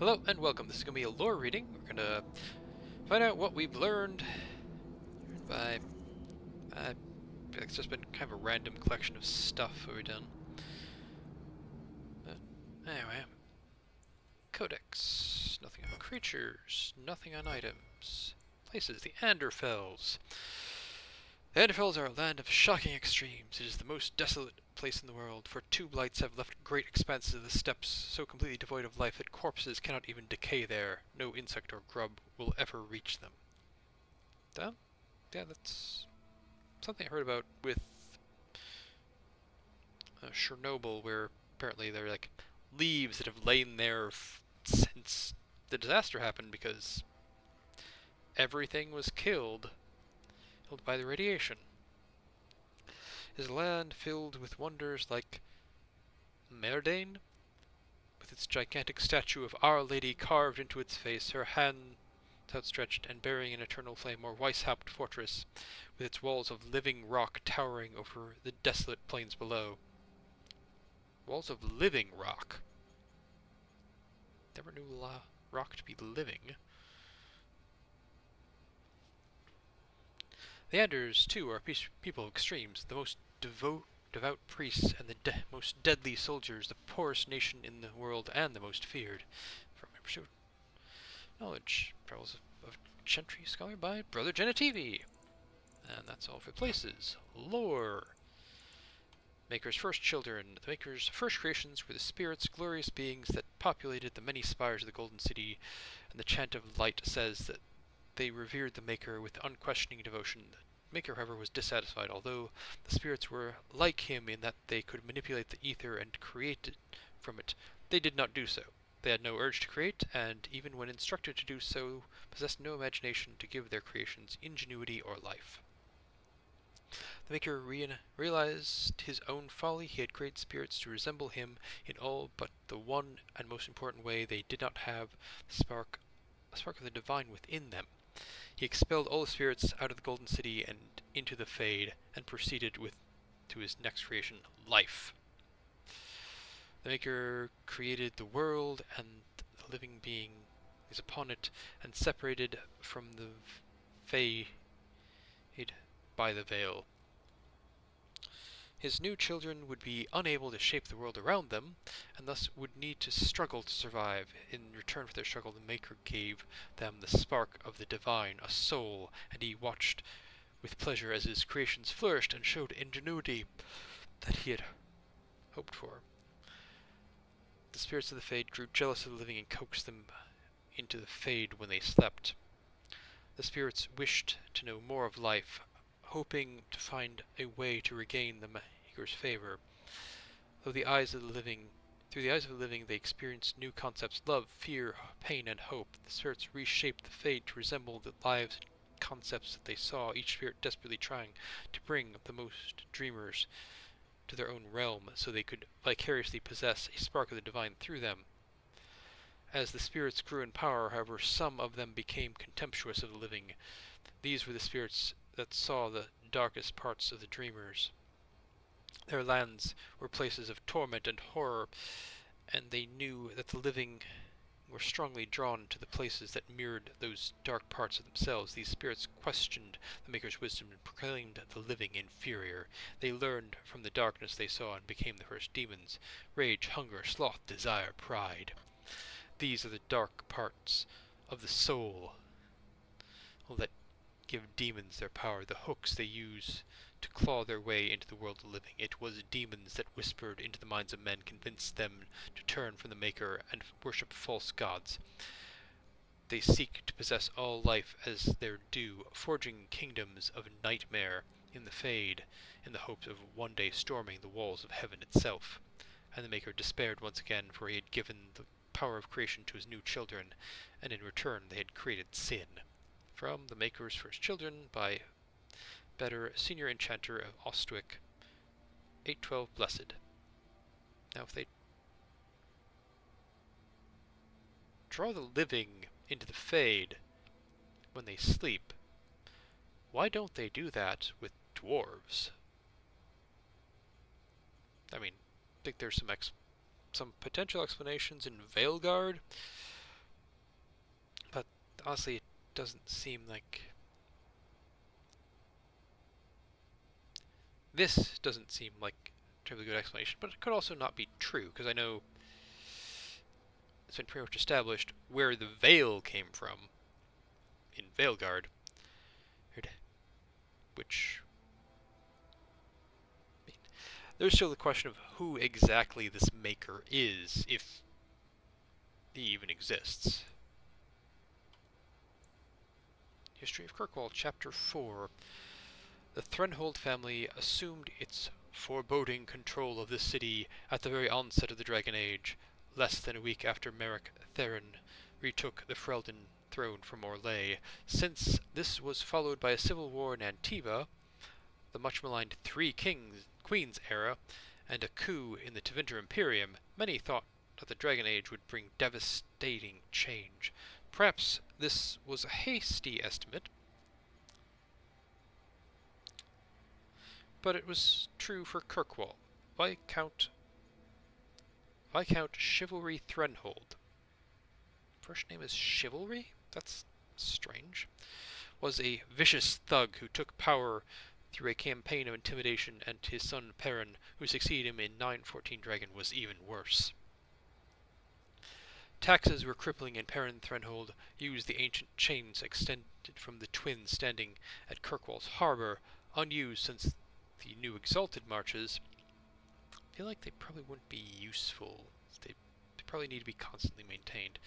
Hello and welcome. This is going to be a lore reading. We're going to find out what we've learned by... it's just been kind of a random collection of stuff that we've done. But anyway. Codex. Nothing on creatures. Nothing on items. Places. The Anderfels. The Anderfels are a land of shocking extremes. It is the most desolate place in the world, for two blights have left great expanses of the steppes so completely devoid of life that corpses cannot even decay there. No insect or grub will ever reach them. That? Yeah, that's something I heard about with Chernobyl, where apparently there are like leaves that have lain there since the disaster happened because everything was killed by the radiation. It is a land filled with wonders like Merdane, with its gigantic statue of Our Lady carved into its face, her hand outstretched and bearing an eternal flame, or Weishaupt fortress, with its walls of living rock towering over the desolate plains below. Walls of living rock. Never knew rock to be living. The Anders, too, are people of extremes, the most devout priests and the most deadly soldiers, the poorest nation in the world and the most feared. From my pursuit knowledge, travels of Gentry Scholar by Brother Genitivi. And that's all for places. Lore. Maker's first children. The Maker's first creations were the spirits, glorious beings that populated the many spires of the Golden City, and the Chant of Light says that they revered the Maker with unquestioning devotion. The Maker, however, was dissatisfied, although the spirits were like him in that they could manipulate the ether and create from it. They did not do so. They had no urge to create, and even when instructed to do so, possessed no imagination to give their creations ingenuity or life. The Maker realized his own folly. He had created spirits to resemble him in all but the one and most important way. They did not have a spark of the divine within them. He expelled all the spirits out of the Golden City and into the Fade, and proceeded to his next creation, life. The Maker created the world, and the living being is upon it, and separated from the Fade by the veil. His new children would be unable to shape the world around them, and thus would need to struggle to survive. In return for their struggle, the Maker gave them the spark of the divine, a soul, and he watched with pleasure as his creations flourished and showed ingenuity that he had hoped for. The spirits of the Fade grew jealous of the living and coaxed them into the Fade when they slept. The spirits wished to know more of life, hoping to find a way to regain the Maker's favor. Through the eyes of the living, they experienced new concepts: love, fear, pain, and hope. The spirits reshaped the Fade to resemble the lives and concepts that they saw, each spirit desperately trying to bring the most dreamers to their own realm so they could vicariously possess a spark of the divine through them. As the spirits grew in power, however, some of them became contemptuous of the living. These were the spirits that saw the darkest parts of the dreamers. Their lands were places of torment and horror, and they knew that the living were strongly drawn to the places that mirrored those dark parts of themselves. These spirits questioned the Maker's wisdom and proclaimed the living inferior. They learned from the darkness they saw and became the first demons: rage, hunger, sloth, desire, pride. These are the dark parts of the soul that give demons their power, the hooks they use to claw their way into the world of the living. It was demons that whispered into the minds of men, convinced them to turn from the Maker and worship false gods. They seek to possess all life as their due, forging kingdoms of nightmare in the Fade, in the hopes of one day storming the walls of heaven itself. And the Maker despaired once again, for he had given the power of creation to his new children, and in return they had created sin. From The Maker's First Children by Better, Senior Enchanter of Ostwick, 812 Blessed. Now if they draw the living into the Fade when they sleep, why don't they do that with dwarves? I mean, I think there's some potential explanations in Veilguard, honestly, it doesn't seem like... This doesn't seem like a terribly good explanation, but it could also not be true, because I know it's been pretty much established where the veil came from in Veilguard, which... I mean, there's still the question of who exactly this maker is, if he even exists. History of Kirkwall, Chapter 4. The Threnhold family assumed its foreboding control of the city at the very onset of the Dragon Age, less than a week after Merrick Theron retook the Freldon throne from Orlais. Since this was followed by a civil war in Antiva, the much-maligned Three Queens era, and a coup in the Tevinter Imperium, many thought that the Dragon Age would bring devastating change. Perhaps this was a hasty estimate, but it was true for Kirkwall. Viscount Chivalry Threnhold. First name is Chivalry? That's strange. Was a vicious thug who took power through a campaign of intimidation, and his son Perrin, who succeeded him in 914 Dragon, was even worse. Taxes were crippling, and Perrin Threnhold used the ancient chains extended from the twins standing at Kirkwall's harbour, unused since the new Exalted marches. I feel like they probably wouldn't be useful. They probably need to be constantly maintained.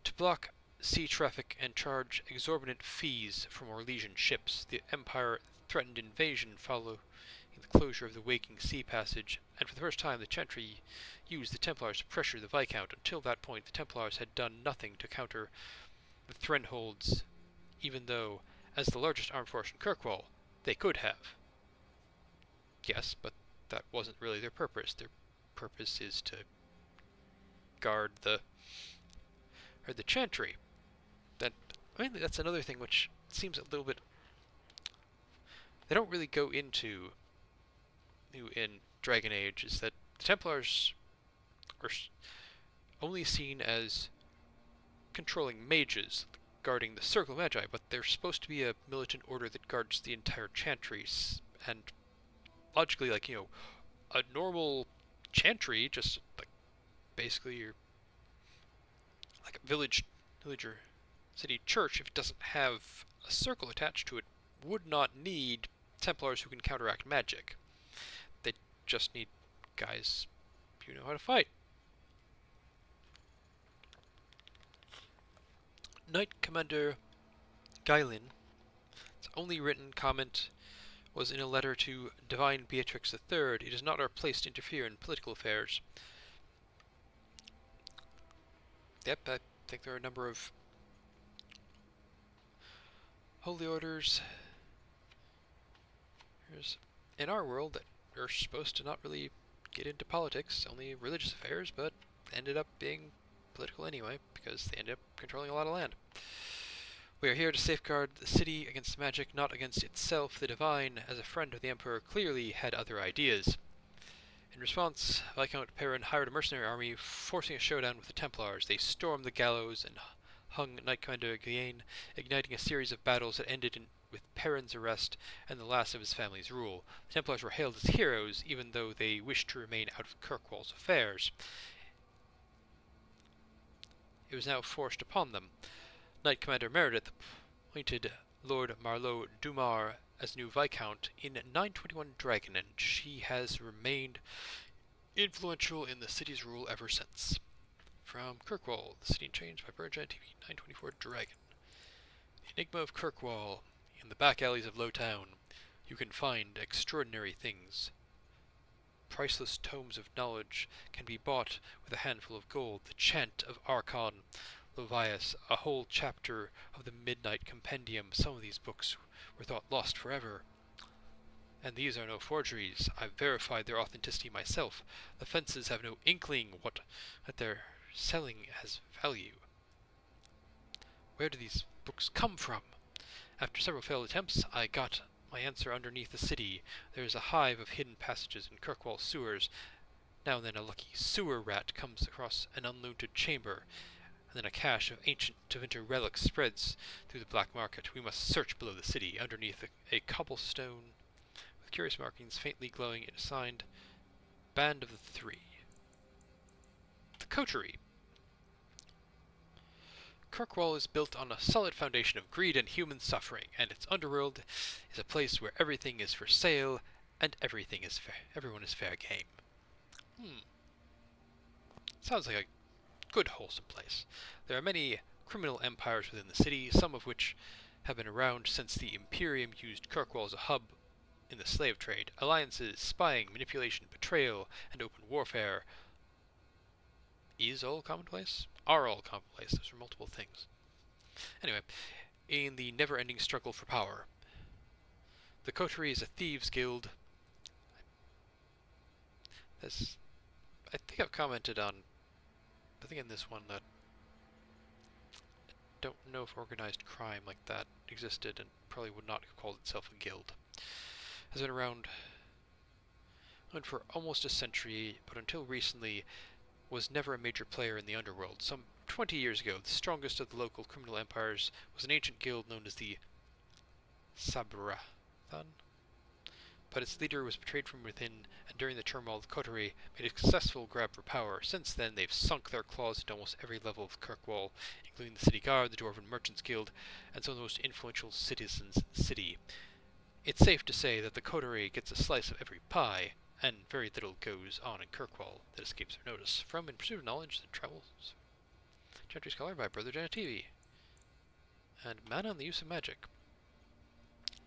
To block sea traffic and charge exorbitant fees from Orlesian ships, the Empire threatened invasion following the closure of the Waking Sea Passage, and for the first time the Chantry used the Templars to pressure the Viscount. Until that point, the Templars had done nothing to counter the Threnholds, even though, as the largest armed force in Kirkwall, they could have. Yes, but that wasn't really their purpose. Their purpose is to guard the Chantry. That's another thing which seems a little bit... They don't really go into in Dragon Age, is that the Templars are only seen as controlling mages, guarding the Circle of Magi, but they're supposed to be a militant order that guards the entire Chantry, and logically, a normal Chantry, just, basically you're like a villager city church, if it doesn't have a circle attached to it, would not need Templars who can counteract magic. They just need guys who know how to fight. Knight Commander Gailin, its only written comment was in a letter to Divine Beatrix III. It is not our place to interfere in political affairs. Yep, I think there are a number of holy orders in our world that are supposed to not really get into politics, only religious affairs, but ended up being political anyway, because they ended up controlling a lot of land. We are here to safeguard the city against magic, not against itself. The Divine, as a friend of the Emperor, clearly had other ideas. In response, Viscount Perrin hired a mercenary army, forcing a showdown with the Templars. They stormed the gallows and hung Knight Commander Gailin, igniting a series of battles that ended with Perrin's arrest and the last of his family's rule. The Templars were hailed as heroes, even though they wished to remain out of Kirkwall's affairs. It was now forced upon them. Knight Commander Meredith appointed Lord Marleau Dumar as new Viscount in 921 Dragon, and she has remained influential in the city's rule ever since. From Kirkwall, the city changed by Birdgiant TV, 924 Dragon. The Enigma of Kirkwall. In the back alleys of Lowtown, you can find extraordinary things. Priceless tomes of knowledge can be bought with a handful of gold. The Chant of Archon Lovias, a whole chapter of the Midnight Compendium. Some of these books were thought lost forever. And these are no forgeries. I've verified their authenticity myself. The fences have no inkling that they're selling has value. Where do these books come from? After several failed attempts, I got my answer underneath the city. There is a hive of hidden passages in Kirkwall sewers. Now and then a lucky sewer rat comes across an unlooted chamber, and then a cache of ancient Tevinter relics spreads through the black market. We must search below the city, underneath a cobblestone with curious markings faintly glowing. It is signed Band of the Three. The Coterie. Kirkwall is built on a solid foundation of greed and human suffering, and its underworld is a place where everything is for sale and everyone is fair game. Sounds like a good, wholesome place. There are many criminal empires within the city, some of which have been around since the Imperium used Kirkwall as a hub in the slave trade. Alliances, spying, manipulation, betrayal, and open warfare are all commonplace. Those are multiple things. Anyway, in the never-ending struggle for power, the Coterie is a thieves' guild. I think I've commented on, in this one, that I don't know if organized crime like that existed, and probably would not have called itself a guild. Has been around for almost a century, but until recently was never a major player in the underworld. Some 20 years ago, the strongest of the local criminal empires was an ancient guild known as the Sabrathan, but its leader was betrayed from within, and during the turmoil, the Coterie made a successful grab for power. Since then, they've sunk their claws into almost every level of Kirkwall, including the City Guard, the Dwarven Merchants Guild, and some of the most influential citizens in the city. It's safe to say that the Coterie gets a slice of every pie, and very little goes on in Kirkwall that escapes their notice. From In Pursuit of Knowledge that Travels. Chapter Scholar by Brother TV. And Mana and the Use of Magic.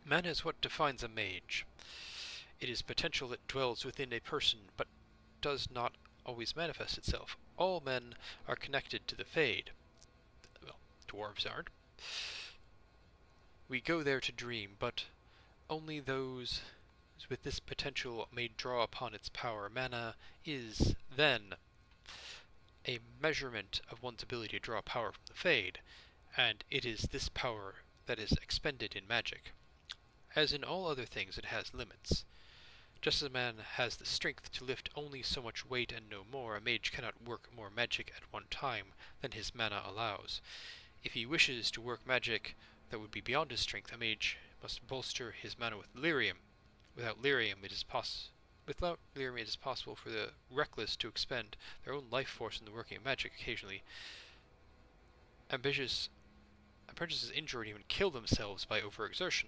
Mana is what defines a mage. It is potential that dwells within a person, but does not always manifest itself. All men are connected to the Fade. Well, dwarves aren't. We go there to dream, but only those with this potential may draw upon its power. Mana is, then, a measurement of one's ability to draw power from the Fade, and it is this power that is expended in magic. As in all other things, it has limits. Just as a man has the strength to lift only so much weight and no more, a mage cannot work more magic at one time than his mana allows. If he wishes to work magic that would be beyond his strength, a mage must bolster his mana with lyrium. Without lyrium, it is possible for the reckless to expend their own life force in the working of magic. Occasionally, apprentices injure and even kill themselves by overexertion.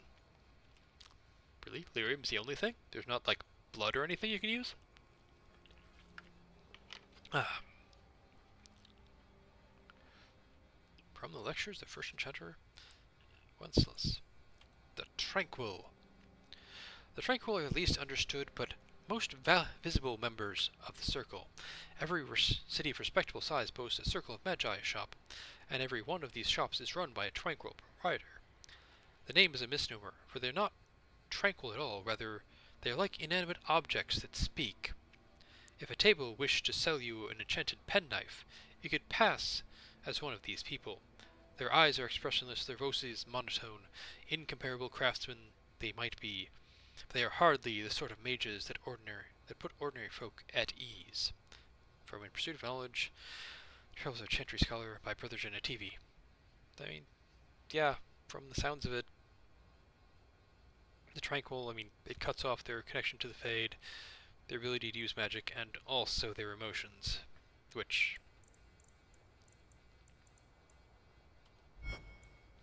Really? Lyrium's the only thing? There's not, like, blood or anything you can use? From the lectures, the first enchanter, Wenceslas. The Tranquil. The Tranquil are the least understood, but most visible members of the Circle. Every city of respectable size boasts a Circle of Magi shop, and every one of these shops is run by a Tranquil proprietor. The name is a misnomer, for they're not tranquil at all, rather they are like inanimate objects that speak. If a table wished to sell you an enchanted penknife, you could pass as one of these people. Their eyes are expressionless, their voices monotone. Incomparable craftsmen they might be, but they are hardly the sort of mages that put ordinary folk at ease. From In Pursuit of Knowledge, Travels of a Chantry Scholar by Brother TV. I mean, yeah, from the sounds of it, the Tranquil, it cuts off their connection to the Fade, their ability to use magic, and also their emotions, which,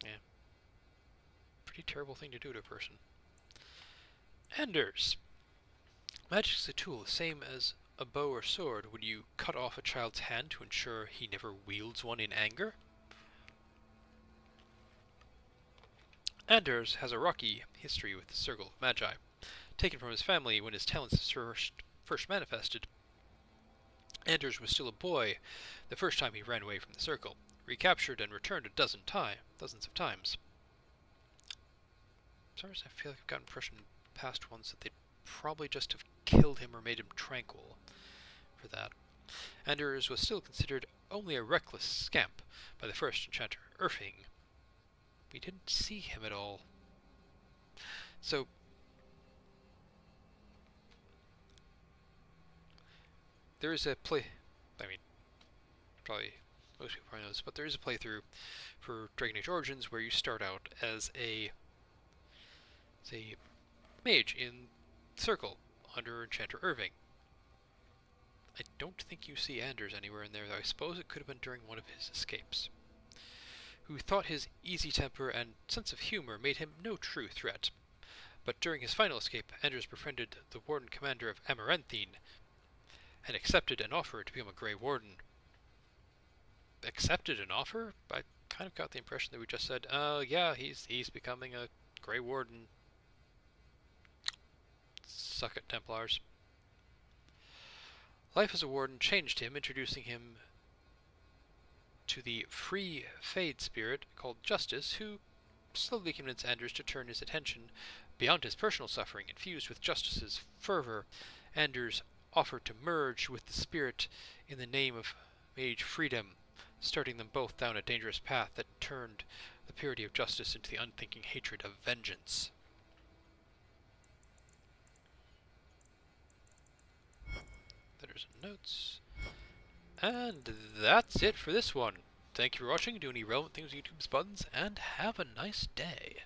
yeah, pretty terrible thing to do to a person. Anders. Magic is a tool, the same as a bow or sword. Would you cut off a child's hand to ensure he never wields one in anger? Anders has a rocky history with the Circle of Magi, taken from his family when his talents first manifested. Anders was still a boy the first time he ran away from the Circle, recaptured and returned dozens of times. For some reason I feel like I've got an impression in past ones that they'd probably just have killed him or made him tranquil for that. Anders was still considered only a reckless scamp by the first enchanter, Erfing. We didn't see him at all. So, there is a probably most people probably know this, but there is a playthrough for Dragon Age Origins where you start out as a mage in Circle under Enchanter Irving. I don't think you see Anders anywhere in there, though I suppose it could have been during one of his escapes. Who thought his easy temper and sense of humor made him no true threat. But during his final escape, Anders befriended the Warden Commander of Amaranthine and accepted an offer to become a Grey Warden. Accepted an offer? I kind of got the impression that we just said, yeah, he's becoming a Grey Warden. Suck it, Templars. Life as a Warden changed him, introducing him to the free Fade spirit called Justice, who slowly convinced Anders to turn his attention beyond his personal suffering. Infused with Justice's fervor, Anders offered to merge with the spirit in the name of mage freedom, starting them both down a dangerous path that turned the purity of justice into the unthinking hatred of vengeance. There's notes. And that's it for this one. Thank you for watching, do any relevant things with YouTube's buttons, and have a nice day.